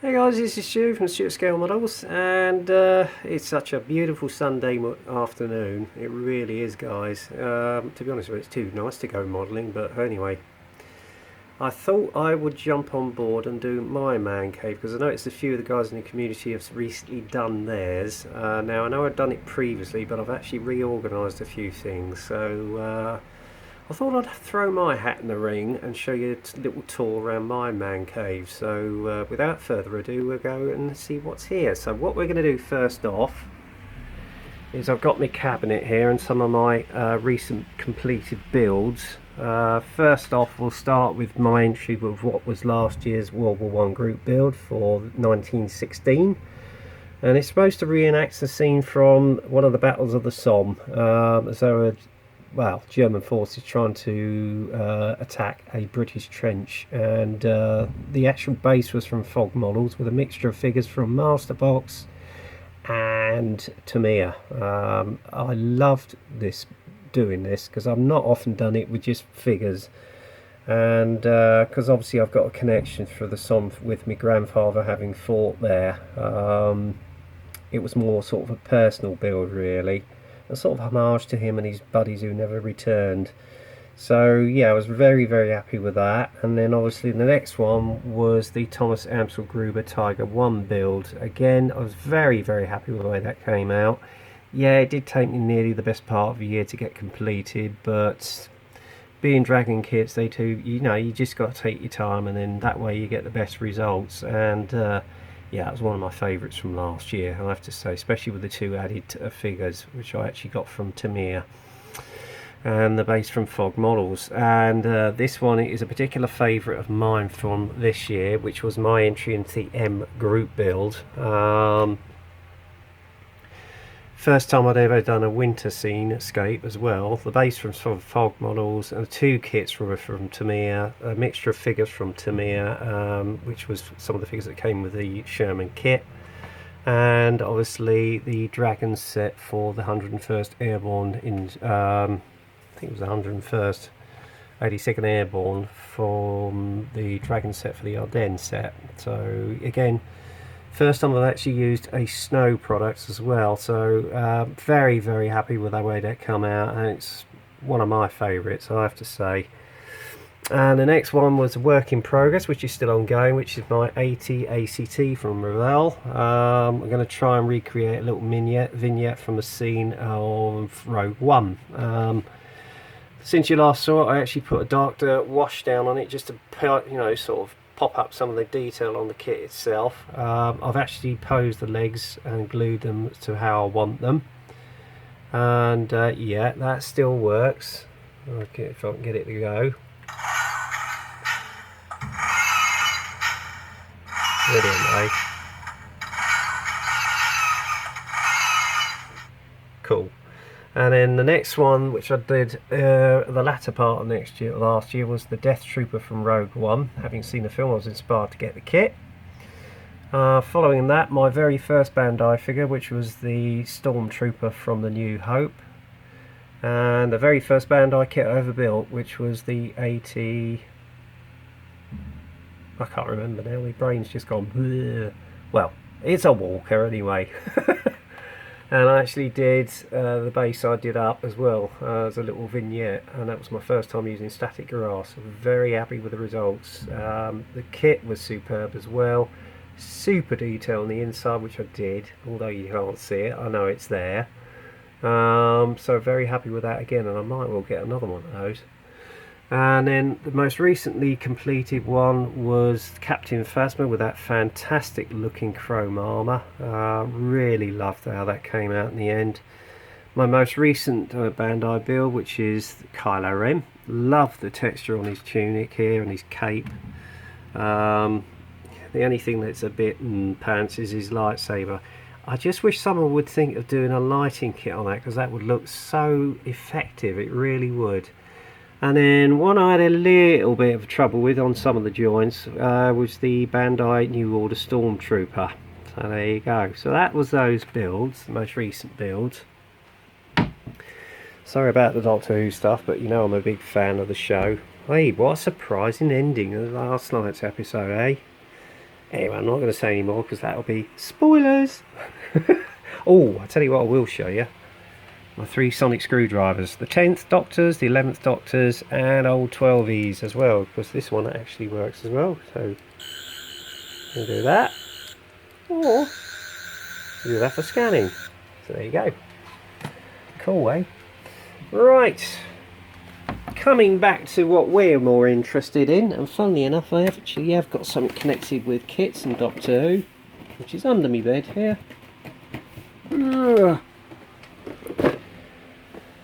Hey guys, this is Stu from Stuart Scale Models, and it's such a beautiful Sunday afternoon. It really is, guys. To be honest with you, it's too nice to go modelling, but anyway, I thought I would jump on board and do my man cave because I noticed a few of the guys in the community have recently done theirs. Now, I know I've done it previously, but I've actually reorganised a few things, so I thought I'd throw my hat in the ring and show you a little tour around my man cave. So without further ado, we'll go and see what's here. So what we're going to do first off is I've got my cabinet here and some of my recent completed builds. First off, we'll start with my entry of what was last year's World War One group build for 1916. And it's supposed to reenact the scene from one of the battles of the Somme. German forces trying to attack a British trench, and the actual base was from Fog models with a mixture of figures from Masterbox and Tamiya. I loved doing this because I've not often done it with just figures, and because obviously I've got a connection for the Somme with my grandfather having fought there. It was more sort of a personal build really, a sort of homage to him and his buddies who never returned. So yeah, I was very happy with that. And then obviously the next one was the Thomas Amsel Gruber Tiger 1 build. Again, I was very happy with the way that came out. Yeah, it did take me nearly the best part of a year to get completed, but being dragon kits, they do, you just got to take your time, and then that way you get the best results. And yeah, it was one of my favourites from last year, I have to say, especially with the two added figures, which I actually got from Tamiya, and the base from Fog Models. And this one is a particular favourite of mine from this year, which was my entry into the M group build. First time I'd ever done a winter scene escape as well. The base from Fog Models, and the two kits were from Tamiya, a mixture of figures from Tamiya, which was some of the figures that came with the Sherman kit, and obviously the Dragon set for the 101st Airborne in, I think it was the 101st 82nd Airborne, from the Dragon set for the Ardennes set. So again, first time I've actually used a snow product as well, so very happy with the way that come out, and it's one of my favourites, I have to say. And the next one was a work in progress, which is still ongoing, which is my 80 ACT from Revell. I'm going to try and recreate a little vignette from the scene of Rogue One. Since you last saw it, I actually put a dark dirt wash down on it just to sort of pop up some of the detail on the kit itself. I've actually posed the legs and glued them to how I want them, and yeah, that still works. Okay, if I can get it to go. Brilliant, eh? Cool. And then the next one, which I did the latter part of last year, was the Death Trooper from Rogue One. Having seen the film, I was inspired to get the kit. Following that, my very first Bandai figure, which was the Stormtrooper from the New Hope. And the very first Bandai kit I ever built, which was the 80... I can't remember now, my brain's just gone... Bleh. Well, it's a walker anyway. And I actually did the base I did up as well as a little vignette, and that was my first time using static grass. Very happy with the results. The kit was superb as well, super detail on the inside, which I did, although you can't see it, I know it's there. So very happy with that again, and I might well get another one of those. And then the most recently completed one was Captain Phasma with that fantastic looking chrome armour. Really loved how that came out in the end. My most recent Bandai build, which is Kylo Ren. Love the texture on his tunic here and his cape. The only thing that's a bit pants is his lightsaber. I just wish someone would think of doing a lighting kit on that, because that would look so effective, it really would. And then one I had a little bit of trouble with on some of the joints was the Bandai New Order Stormtrooper. So there you go. So that was those builds, the most recent builds. Sorry about the Doctor Who stuff, but you know I'm a big fan of the show. Hey, what a surprising ending of last night's episode, eh? Anyway, I'm not going to say any more because that'll be spoilers. Oh, I'll tell you what I will show you. My 3 sonic screwdrivers. The 10th Doctors, the 11th Doctors, and old 12Es as well. Because this one actually works as well. So, we'll do that. Or, do that for scanning. So there you go. Cool, eh? Right. Coming back to what we're more interested in, and funnily enough I actually have got something connected with kits and Doctor Who, which is under my bed here.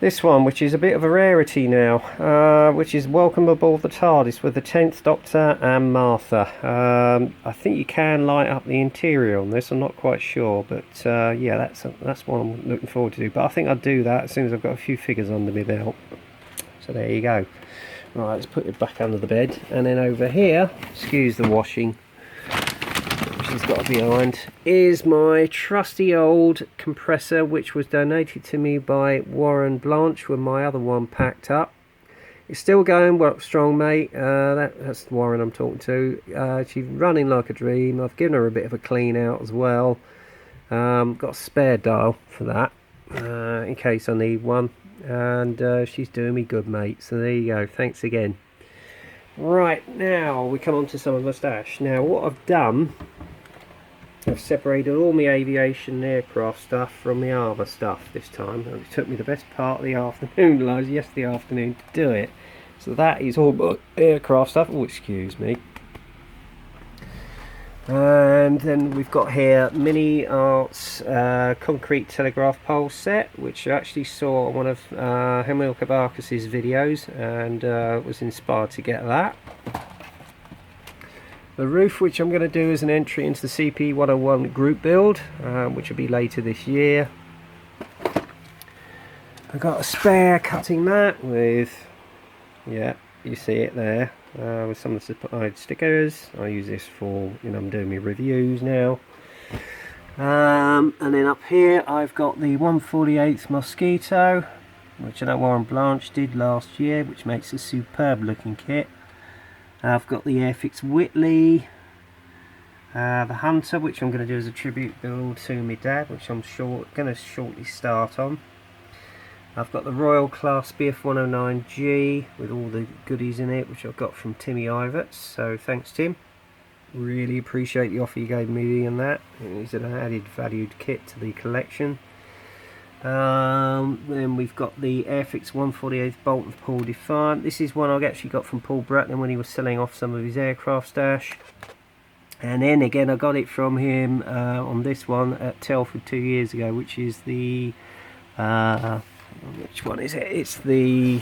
This one, which is a bit of a rarity now, which is Welcome Aboard the TARDIS with the 10th Doctor and Martha. I think you can light up the interior on this, I'm not quite sure, but yeah, that's what I'm looking forward to. But I think I'll do that as soon as I've got a few figures under my belt. So there you go. Right, let's put it back under the bed, and then over here, excuse the washing, which has got behind, is my trusty old compressor, which was donated to me by Warren Blanche when my other one packed up. It's still going, well, strong, mate. That's Warren I'm talking to. She's running like a dream. I've given her a bit of a clean out as well. Got a spare dial for that, in case I need one. And she's doing me good, mate, so there you go, thanks again. Right, now we come on to some of my stash. Now what I've done, I've separated all my aviation and aircraft stuff from the armour stuff this time. It took me the best part of the afternoon, yesterday afternoon, to do it. So that is all my aircraft stuff. Oh, excuse me. And then we've got here Mini Arts concrete telegraph pole set, which I actually saw on one of Hamilcar Barkas's videos, and was inspired to get that. The roof, which I'm going to do as an entry into the CP101 group build, which will be later this year. I've got a spare cutting mat with, yeah, you see it there. With some of the supplied stickers. I use this for, I'm doing my reviews now. And then up here I've got the 1/48 Mosquito, which I know Warren Blanche did last year, which makes a superb looking kit. I've got the Airfix Whitley, the Hunter, which I'm going to do as a tribute build to my dad, which I'm going to shortly start on. I've got the Royal Class BF109G with all the goodies in it, which I've got from Timmy Iverts, so thanks Tim. Really appreciate the offer you gave me and that. It's an added valued kit to the collection. Then we've got the Airfix 1/48 Bolt of Paul Defiant. This is one I actually got from Paul Bratton when he was selling off some of his aircraft stash. And then again I got it from him on this one at Telford 2 years ago, which is the... which one is it? It's the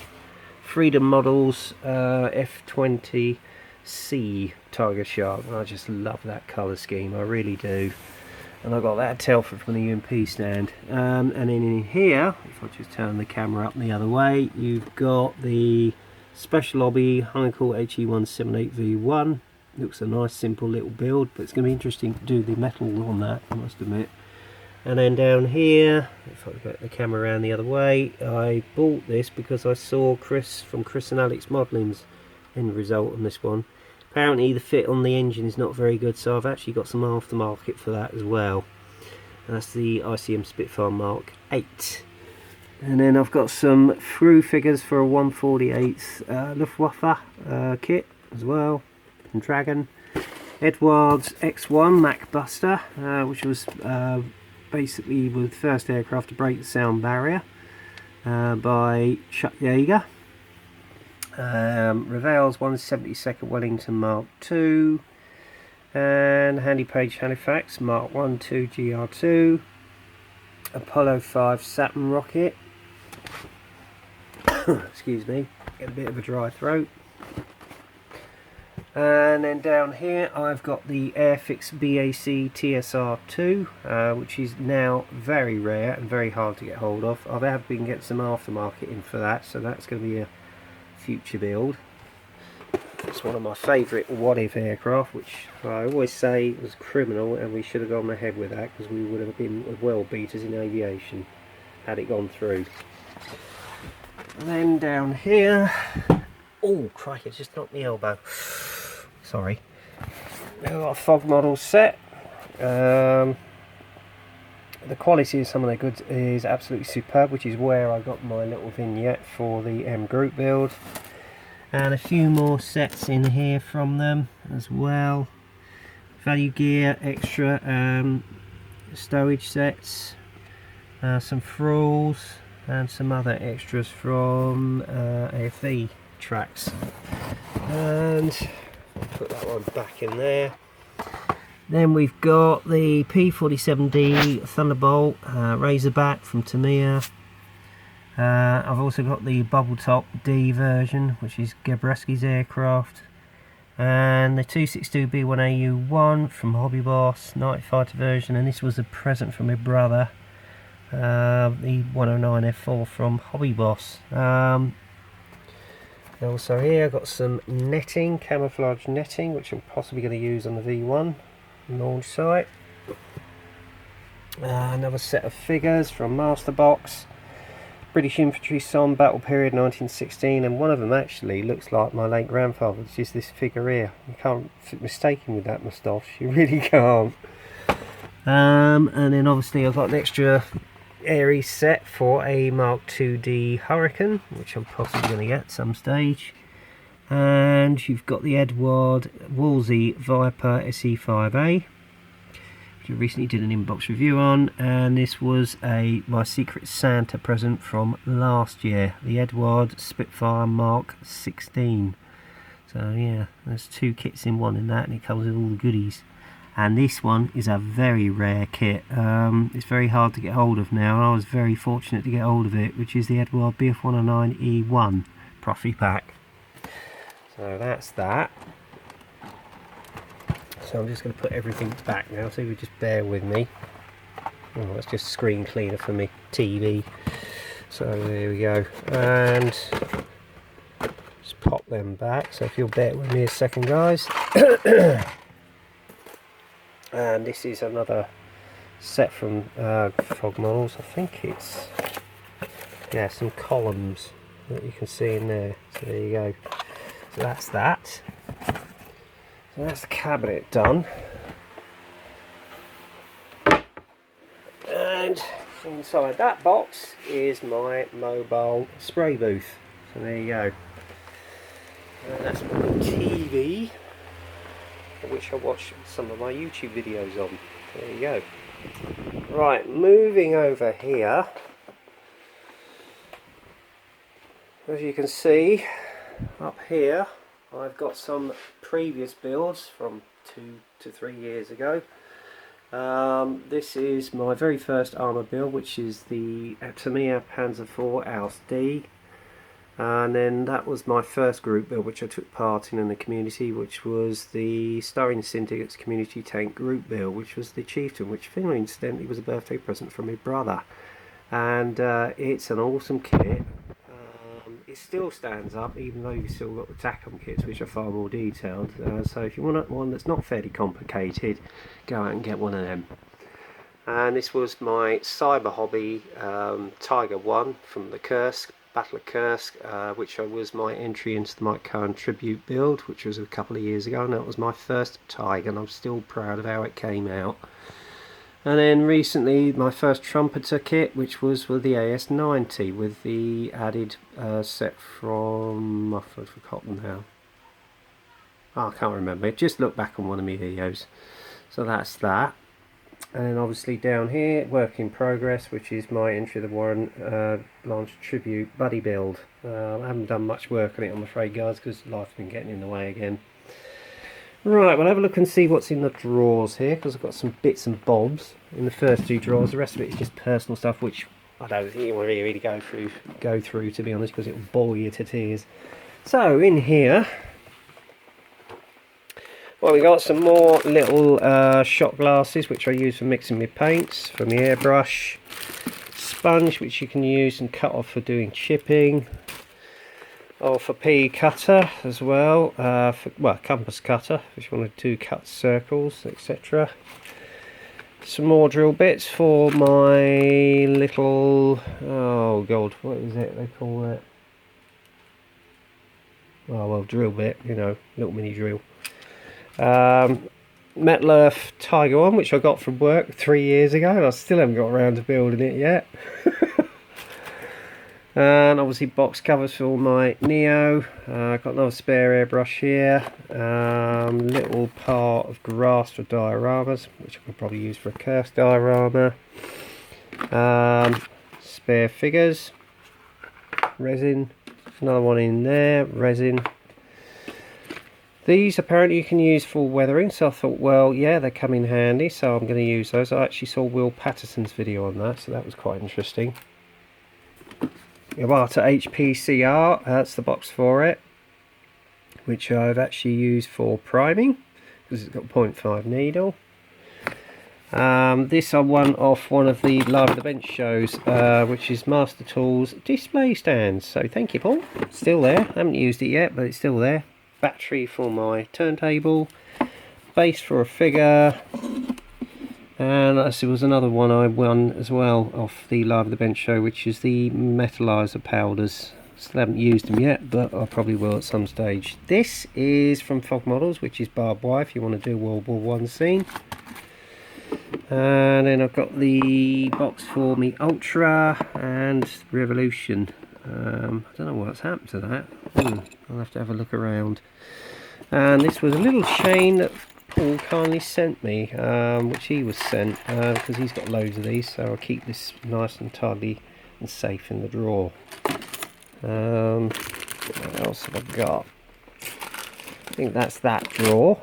Freedom Models F20C Tiger Shark. I just love that colour scheme, I really do. And I got that at Telford from the UMP stand. And then in here, if I just turn the camera up the other way, you've got the Special Lobby Heinkel HE178V1. Looks a nice simple little build, but it's going to be interesting to do the metal on that, I must admit. And then down here, if I get the camera around the other way, I bought this because I saw Chris from Chris and Alex Modelling's end result on this one. Apparently the fit on the engine is not very good, so I've actually got some aftermarket for that as well. And that's the ICM Spitfire Mark 8. And then I've got some through figures for a 1/48 Luftwaffe kit as well, from Dragon. Edwards X1 Mac Buster, which was basically was the first aircraft to break the sound barrier, by Chuck Yeager. Revell's 172nd Wellington Mark II, and Handy Page Halifax Mark 1-2 GR2, Apollo 5 Saturn rocket. Excuse me, get a bit of a dry throat. And then down here I've got the Airfix BAC TSR2, which is now very rare and very hard to get hold of. I have been getting some aftermarket in for that, so that's going to be a future build. It's one of my favourite what if aircraft, which I always say was criminal, and we should have gone ahead with that because we would have been world beaters in aviation had it gone through. And then down here, oh crikey, it just knocked my elbow. Sorry. I've got a fog model set. The quality of some of their goods is absolutely superb, which is where I got my little vignette for the M group build. And a few more sets in here from them as well. Value gear, extra stowage sets, some thralls, and some other extras from AFV tracks. And I'll put that one back in there. Then we've got the P47D Thunderbolt Razorback from Tamiya. I've also got the Bubble Top D version, which is Gabreski's aircraft, and the 262B1AU1 from Hobby Boss, Night Fighter version, and this was a present from my brother, the 109F4 from Hobby Boss. Also here I've got some netting, camouflage netting, which I'm possibly going to use on the V1 launch site. Another set of figures from Masterbox. British Infantry Somme Battle Period 1916, and one of them actually looks like my late grandfather, which is this figure here. You can't mistake him with that moustache, you really can't. And then obviously I've got an extra Aries set for a Mark IID Hurricane, which I'm possibly going to get at some stage. And you've got the Edward Wolsey Viper SE5A, which I recently did an inbox review on, and this was my Secret Santa present from last year, the Edward Spitfire Mark 16. So yeah, there's two kits in one in that, and it comes with all the goodies. And this one is a very rare kit. It's very hard to get hold of now, and I was very fortunate to get hold of it, which is the Edward BF109E1 Profi Pack. So that's that. So I'm just going to put everything back now, so you just bear with me. Oh, that's just screen cleaner for me TV. So there we go, and just pop them back. So if you'll bear with me a second, guys. And this is another set from Fog Models. I think it's, yeah, some columns that you can see in there. So there you go. So that's that. So that's the cabinet done. And inside that box is my mobile spray booth. So there you go. And that's my TV, which I watch some of my YouTube videos on. There you go. Right, moving over here. As you can see, up here I've got some previous builds from 2 to 3 years ago. This is my very first armour build, which is the Tamiya Panzer IV Aus D. And then that was my first group build, which I took part in the community, which was the Starring Syndicate's community tank group build, which was the Chieftain, which incidentally was a birthday present from my brother. And it's an awesome kit. It still stands up, even though you've still got the TACOM kits, which are far more detailed. So if you want one that's not fairly complicated, go out and get one of them. And this was my Cyber Hobby Tiger 1 from the Kursk, Battle of Kursk, which was my entry into the Mike Cohen tribute build, which was a couple of years ago, and that was my first Tiger, and I'm still proud of how it came out. And then recently my first trumpeter kit, which was with the AS90 with the added set from, I've forgotten now. Oh, I can't remember. Just look back on one of my videos. So that's that. And then obviously down here, work in progress, which is my entry of the Warren Blanche tribute buddy build. I haven't done much work on it, I'm afraid, guys, because life's been getting in the way again. Right, we'll have a look and see what's in the drawers here, because I've got some bits and bobs in the first two drawers. The rest of it is just personal stuff, which I don't think you want to really go through, to be honest, because it will bore you to tears. So in here, well, we got some more little shot glasses, which I use for mixing my paints, for my airbrush, sponge, which you can use and cut off for doing chipping, or for PE cutter as well, well, compass cutter, if you want to do cut circles, etc. Some more drill bits for my little, oh god, what is it they call it? Oh well, drill bit, you know, little mini drill. Metal Earth Tiger one, which I got from work 3 years ago, and I still haven't got around to building it yet. And obviously box covers for all my Neo. Got another spare airbrush here. Little part of grass for dioramas, which I could probably use for a curse diorama. Spare figures, resin, another one in there, resin. These apparently you can use for weathering, so I thought, well, yeah, they come in handy, so I'm going to use those. I actually saw Will Patterson's video on that, so that was quite interesting. Iwata HPCR, that's the box for it, which I've actually used for priming, because it's got 0.5 needle. This I won off one of the Live at the Bench shows, which is Master Tools display stands. So thank you, Paul. It's still there. I haven't used it yet, but it's still there. Battery for my turntable, base for a figure, and there was another one I won as well off the Live at the Bench show, which is the metallizer powders. Still haven't used them yet, but I probably will at some stage. This is from Fog Models, which is barbed wire if you want to do a World War I scene. And then I've got the box for me Ultra and Revolution. I don't know what's happened to that. I'll have to have a look around. And this was a little chain that Paul kindly sent me, which he was sent because he's got loads of these, so I'll keep this nice and tidy and safe in the drawer. What else have I got? I think that's that drawer.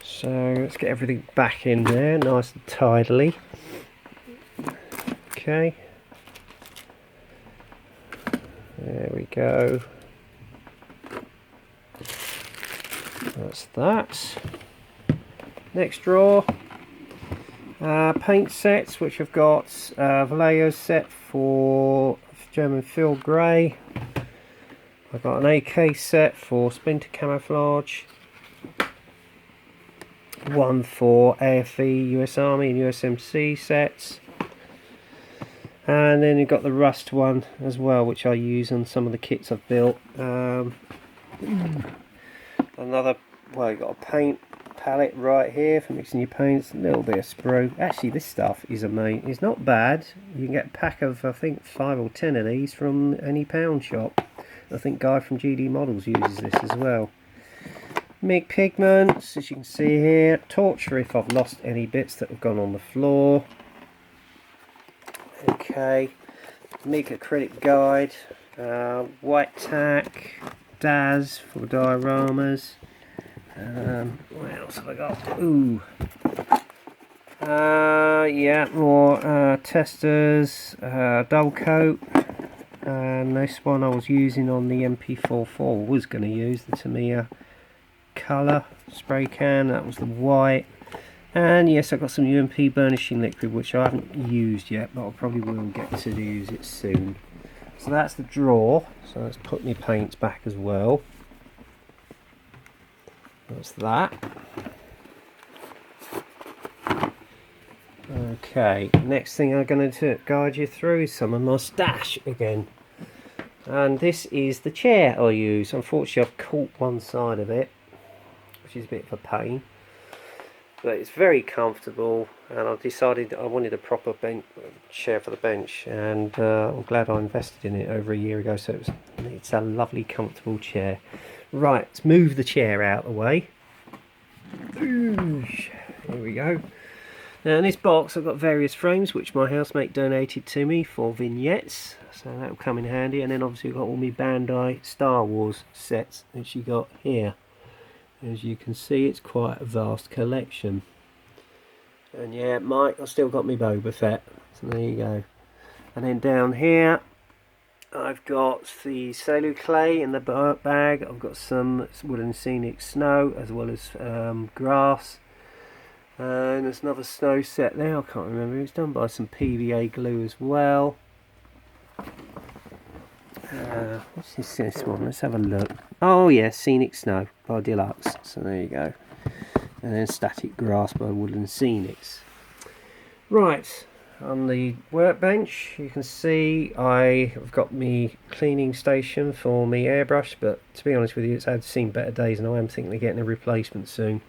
So let's get everything back in there nice and tidily. Okay, there we go. That's that. Next drawer, paint sets, which I've got Vallejo set for German Field Grey. I've got an AK set for Splinter Camouflage. One for AFE, US Army and USMC sets. And then you've got the Rust one as well, which I use on some of the kits I've built. Another, well, you've got a paint palette right here for mixing your paints, a little bit of sprue. Actually, this stuff is amazing. It's not bad. You can get a pack of, I think, 5 or 10 of these from any pound shop. I think Guy from GD Models uses this as well. MIG pigments, as you can see here. Torture if I've lost any bits that have gone on the floor. Okay, MIG acrylic guide, white tack, DAS for dioramas. What else have I got? Ooh, yeah, more testers, dull coat, and this one I was using on the MP44. Was going to use the Tamiya colour spray can. That was the white. And yes, I've got some UMP burnishing liquid, which I haven't used yet, but I probably will get to use it soon. So that's the drawer. So let's put my paints back as well. That's that. Okay, next thing I'm going to guide you through is some of my stash again. And this is the chair I use. Unfortunately, I've caught one side of it, which is a bit of a pain. But it's very comfortable, and I decided I wanted a proper chair for the bench, and I'm glad I invested in it over a year ago. So it's a lovely, comfortable chair. Right, let's move the chair out of the way. Here we go. Now in this box I've got various frames which my housemate donated to me for vignettes, so that will come in handy. And then obviously I've got all my Bandai Star Wars sets which you got here. As you can see, it's quite a vast collection. And yeah, Mike, I've still got my Boba Fett, so there you go. And then down here I've got the Sailor Clay in the bag. I've got some Wooden Scenic Snow as well as grass. And there's another snow set there, I can't remember. It's done by some PVA glue as well. What's this one? Let's have a look. Oh yeah, Scenic Snow by Deluxe. So there you go. And then Static Grass by Woodland Scenics. Right, on the workbench, you can see I've got my cleaning station for my airbrush, but to be honest with you, it's had seen better days and I am thinking of getting a replacement soon.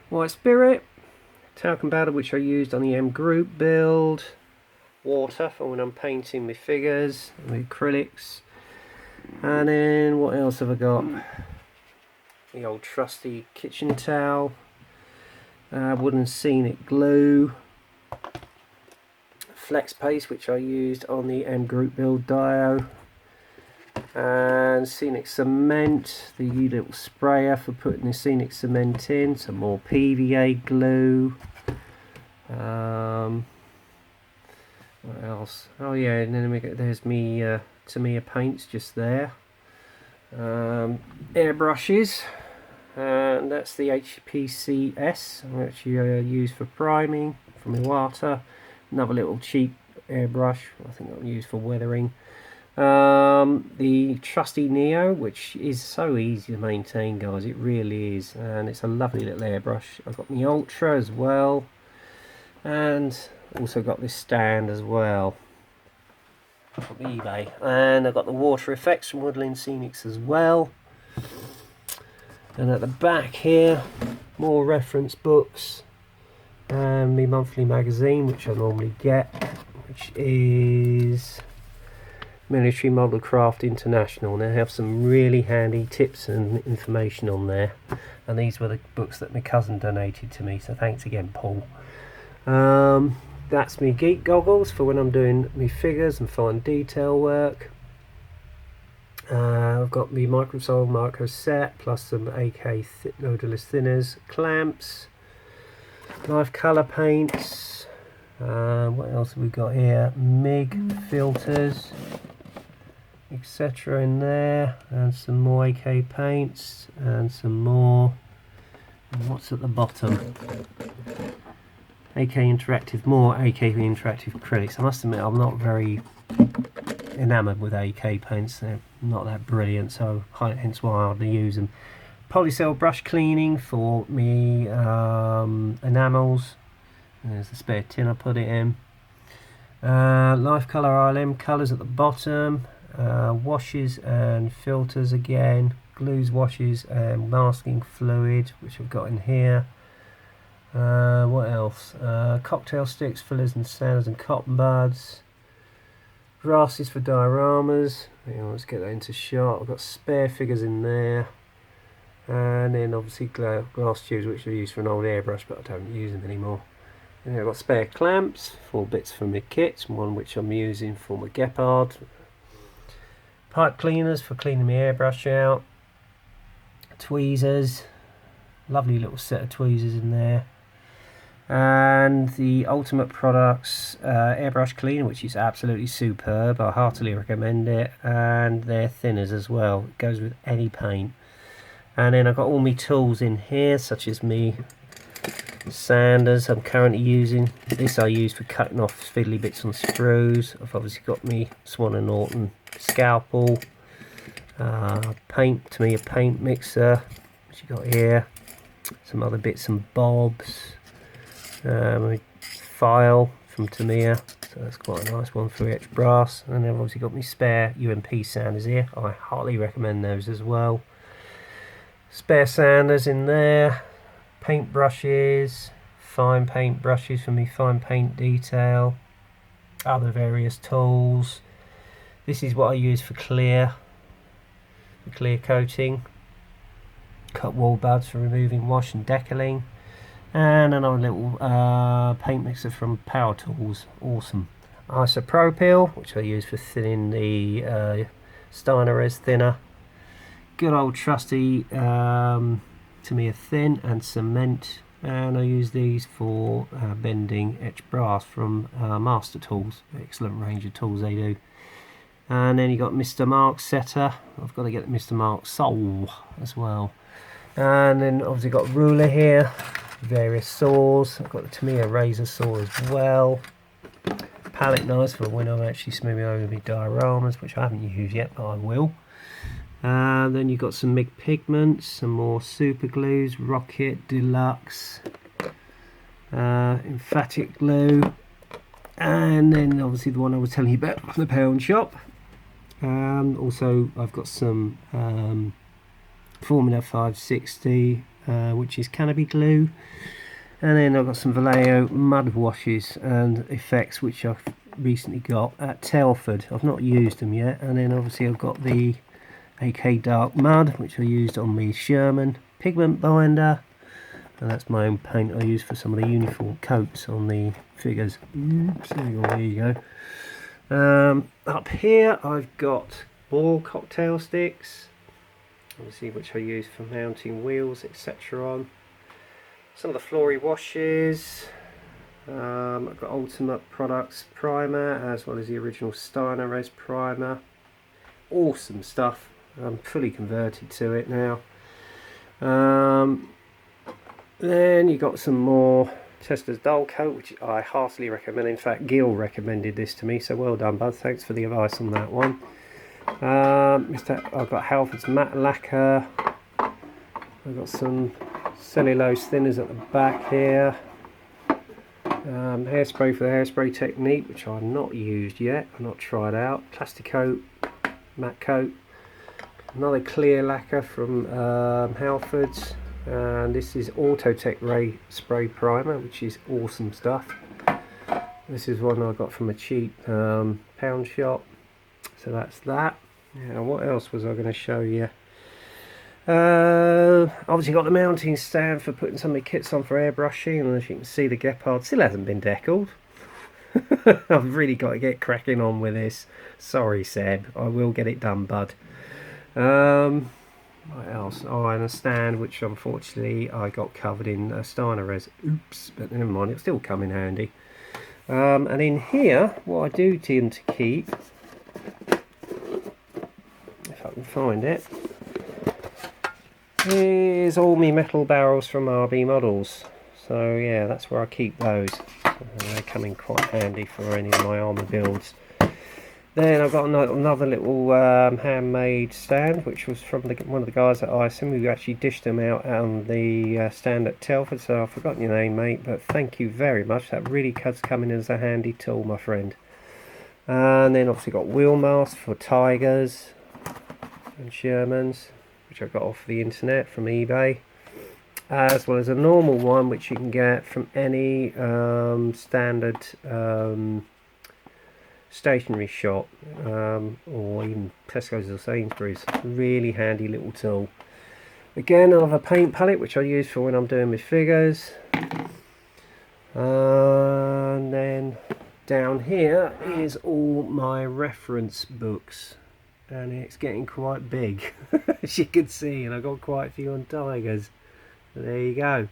White spirit, talcum powder which I used on the M group build, water for when I'm painting my figures, my acrylics, and then what else have I got? The old trusty kitchen towel, wooden scenic glue, flex paste which I used on the M group build dio, and scenic cement, the little sprayer for putting the scenic cement in, some more PVA glue, what else? Oh yeah, and then there's me Tamiya paints just there, airbrushes, and that's the HPCS which you use for priming from Iwata. Another little cheap airbrush, I think I'll use for weathering. The trusty Neo, which is so easy to maintain, guys, it really is, and it's a lovely little airbrush. I've got the Ultra as well, and also got this stand as well from eBay, and I've got the water effects from Woodland Scenics as well. And at the back here, more reference books and my monthly magazine which I normally get, which is Military Model Craft International. They have some really handy tips and information on there, and these were the books that my cousin donated to me, so thanks again, Paul. That's me geek goggles for when I'm doing my figures and fine detail work. I've got my Microsol Micro set plus some AK odorless thinners, clamps, life colour paints, what else have we got here, MIG filters, etc. in there, and some more AK paints, and some more, and what's at the bottom, AK Interactive, more AK Interactive acrylics. I must admit I'm not very enamoured with AK paints, they're not that brilliant, so hence why I hardly use them. Polycell brush cleaning for me enamels, there's the spare tin I put it in. Life colour ILM colours at the bottom, washes and filters again, glues, washes and masking fluid which I've got in here. What else? Cocktail sticks, fillers and sanders and cotton buds, grasses for dioramas. Let's get that into shot. I've got spare figures in there, and then obviously glass tubes which I use for an old airbrush, but I don't use them anymore. And I've got spare clamps, 4 bits for my kit, one which I'm using for my Gepard. Pipe cleaners for cleaning my airbrush out. Tweezers, lovely little set of tweezers in there. And the Ultimate Products airbrush cleaner, which is absolutely superb. I heartily recommend it, and their thinners as well. It goes with any paint. And then I've got all my tools in here, such as me sanders I'm currently using. This I use for cutting off fiddly bits on screws. I've obviously got me Swan & Norton scalpel, paint, to me a paint mixer, which you got here, some other bits and bobs, my file from Tamiya, so that's quite a nice one for etched brass, and then I've obviously got my spare UMP sanders here. I highly recommend those as well. Spare sanders in there, paint brushes, fine paint brushes for me fine paint detail, other various tools. This is what I use for clear coating, cut wall buds for removing wash and decaling, and another little paint mixer from Power Tools, awesome. Isopropyl, which I use for thinning the Steinerez thinner. Good old trusty Tamiya thin and cement, and I use these for bending etched brass from Master Tools. Excellent range of tools they do. And then you got Mr. Mark's setter. I've got to get Mr. Mark's Soul as well. And then obviously got a ruler here, various saws. I've got the Tamiya razor saw as well. Palette knives for when I'm actually smoothing over my dioramas, which I haven't used yet, but I will. Then you've got some MIG pigments, some more super glues, Rocket, Deluxe, emphatic glue, And then obviously the one I was telling you about from the pound shop. Also I've got some Formula 560 which is canopy glue, and then I've got some Vallejo mud washes and effects which I've recently got at Telford. I've not used them yet. And then obviously I've got the AK Dark Mud which I used on the Sherman pigment binder, and that's my own paint I use for some of the uniform coats on the figures. Oops, there you go. Up here I've got ball cocktail sticks, obviously, which I use for mounting wheels, etc. on. Some of the Flory washes. I've got Ultimate Products primer as well as the original Steiner Res primer. Awesome stuff. I'm fully converted to it now. Then you got some more Tesla's Dull Coat, which I heartily recommend. In fact, Gil recommended this to me, so well done, bud. Thanks for the advice on that one. I've got Halford's Matte Lacquer. I've got some cellulose thinners at the back here. Hairspray for the hairspray technique, which I've not used yet. I've not tried out. Plastic coat, matte coat. Another clear lacquer from Halford's. And this is Autotech Ray Spray Primer, which is awesome stuff. This is one I got from a cheap pound shop. So that's that. Now, what else was I going to show you? Obviously got the mounting stand for putting some of the kits on for airbrushing, and as you can see, the Gepard still hasn't been deckled. I've really got to get cracking on with this. Sorry, Seb, I will get it done, bud. What else? Oh, and a stand which unfortunately I got covered in Steiner Res. Oops, but never mind, it'll still come in handy. And in here, what I do tend to keep, if I can find it, is all my metal barrels from RB Models. So yeah, that's where I keep those. They come in quite handy for any of my armour builds. Then I've got another little handmade stand, which was from one of the guys at Ison, who actually dished them out on the stand at Telford. So I've forgotten your name, mate, but thank you very much. That really does come in as a handy tool, my friend. And then obviously got wheel masks for Tigers and Shermans, which I got off the internet from eBay, as well as a normal one which you can get from any standard stationery shop, or even Tesco's or Sainsbury's. Really handy little tool. Again, I have a paint palette which I use for when I'm doing my figures. And then down here is all my reference books, and it's getting quite big as you can see, and I've got quite a few on Tigers. There you go.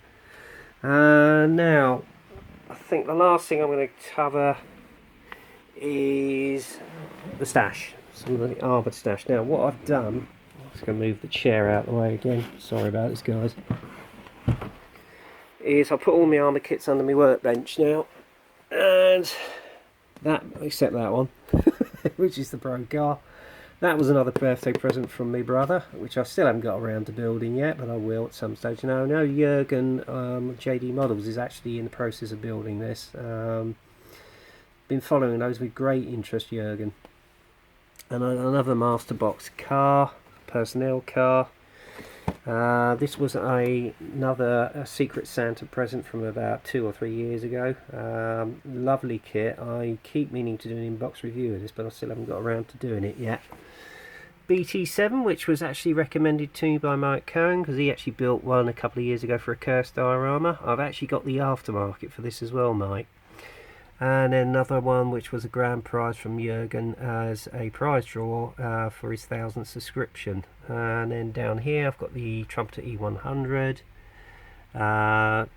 Now I think the last thing I'm going to cover is the stash, some of the arboured stash. Now what I've done, I'm just going to move the chair out of the way again, sorry about this guys, is I put all my armour kits under my workbench now, and that, except that one which is the Pro car. That was another birthday present from my brother, which I still haven't got around to building yet, but I will at some stage. Now I know Jurgen JD Models is actually in the process of building this. Been following those with great interest, Jurgen. And another master box car, personnel car. This was another Secret Santa present from about 2 or 3 years ago. Lovely kit. I keep meaning to do an inbox review of this, but I still haven't got around to doing it yet. BT7, which was actually recommended to me by Mike Cohen, because he actually built one a couple of years ago for a cursed diorama. I've actually got the aftermarket for this as well, Mike. And then another one which was a grand prize from Jurgen as a prize draw for his 1000th subscription. And then down here I've got the Trumpeter E100,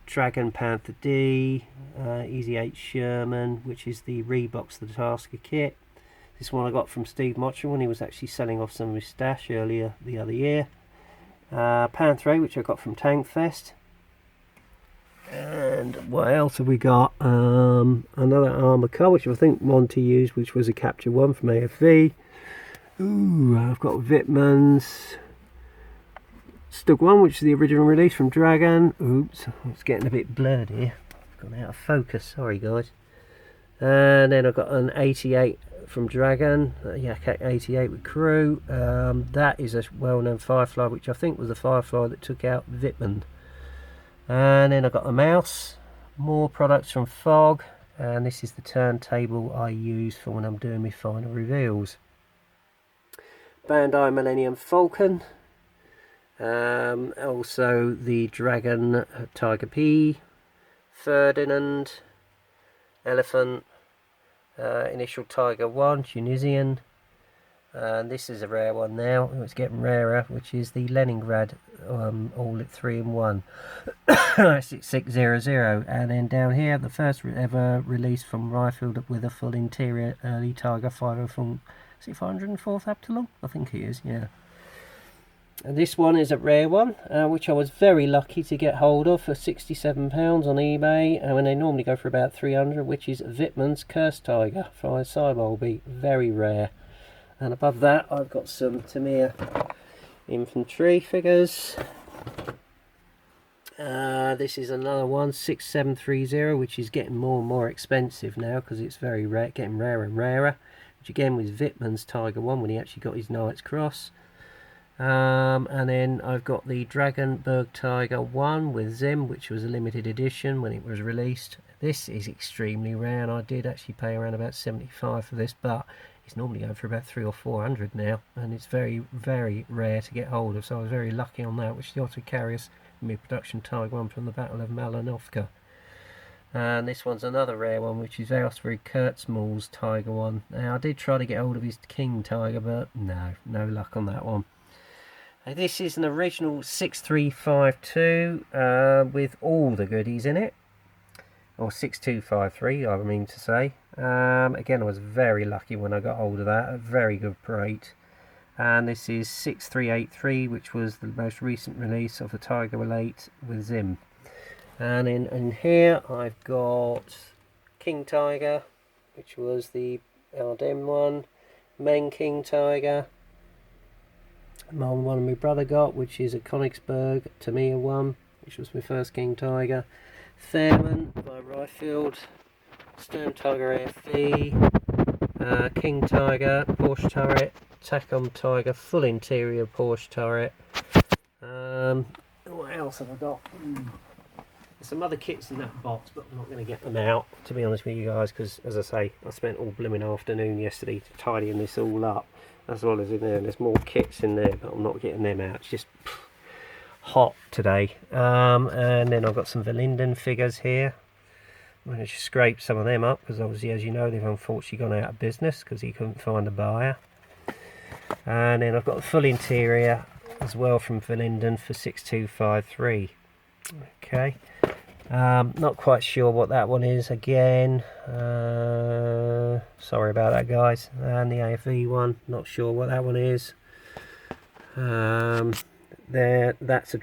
Dragon Panther D, Easy 8 Sherman, which is the Reeboks the Tasker kit. This one I got from Steve Motcher when he was actually selling off some of his stash earlier the other year. Panther 8, which I got from Tank Fest. And what else have we got? Another armour car, which I think Monty used, which was a Capture 1 from AFV. Ooh, I've got Wittmann's Stug 1, which is the original release from Dragon. Oops, it's getting a bit blurred here. I've gone out of focus, sorry guys. And then I've got an 88 from Dragon, Yak 88 with crew. That is a well-known Firefly, which I think was the Firefly that took out Vitman. And then I've got a mouse, more products from Fog, and this is the turntable I use for when I'm doing my final reveals. Bandai Millennium Falcon, also the Dragon Tiger P, Ferdinand, Elephant, Initial Tiger 1, Tunisian, and this is a rare one now, it's getting rarer, which is the Leningrad all at 3-in-1 6600. And then down here, the first ever release from Riffield with a full interior early Tiger 504, is it 504th Abtalon? I think it is, yeah. And this one is a rare one, which I was very lucky to get hold of for £67 on eBay, and when they normally go for about 300, which is Vitman's Cursed Tiger for Cybolby, very rare. And above that, I've got some Tamir infantry figures. This is another one, 6730, which is getting more and more expensive now because it's very rare, getting rarer and rarer. Which again was Vitman's Tiger 1 when he actually got his Knight's Cross. And then I've got the Dragonberg Tiger 1 with Zim, which was a limited edition when it was released. This is extremely rare, and I did actually pay around about 75 for this, but it's normally going for about 300 or 400 now, and it's very, very rare to get hold of, so I was very lucky on that, which is the Autocarius mid-production Tiger 1 from the Battle of Malinovka. And this one's another rare one, which is Osprey Kurtzmall's Tiger 1. Now, I did try to get hold of his King Tiger, but no luck on that one. This is an original 6352 with all the goodies in it, or 6253 I mean to say. Again, I was very lucky when I got hold of that, a very good rate. And this is 6383, which was the most recent release of the Tiger 8 with Zim. And in here I've got King Tiger, which was the Ardennes one, Men King Tiger, one my brother got, which is a Königsberg Tamiya one, which was my first King Tiger, Fairman by Riffield, Stern Tiger AFV, King Tiger, Porsche turret, Tacom Tiger, full interior Porsche turret. What else have I got? There's some other kits in that box, but I'm not going to get them out, to be honest with you guys, because, as I say, I spent all blooming afternoon yesterday tidying this all up, as well as in there. There's more kits in there, but I'm not getting them out. It's just hot today. And then I've got some Verlinden figures here. I'm going to scrape some of them up, because obviously, as you know, they've unfortunately gone out of business because he couldn't find a buyer. And then I've got the full interior as well from Verlinden for 6253. Okay, not quite sure what that one is again, sorry about that guys. And the AFV one, not sure what that one is. That's a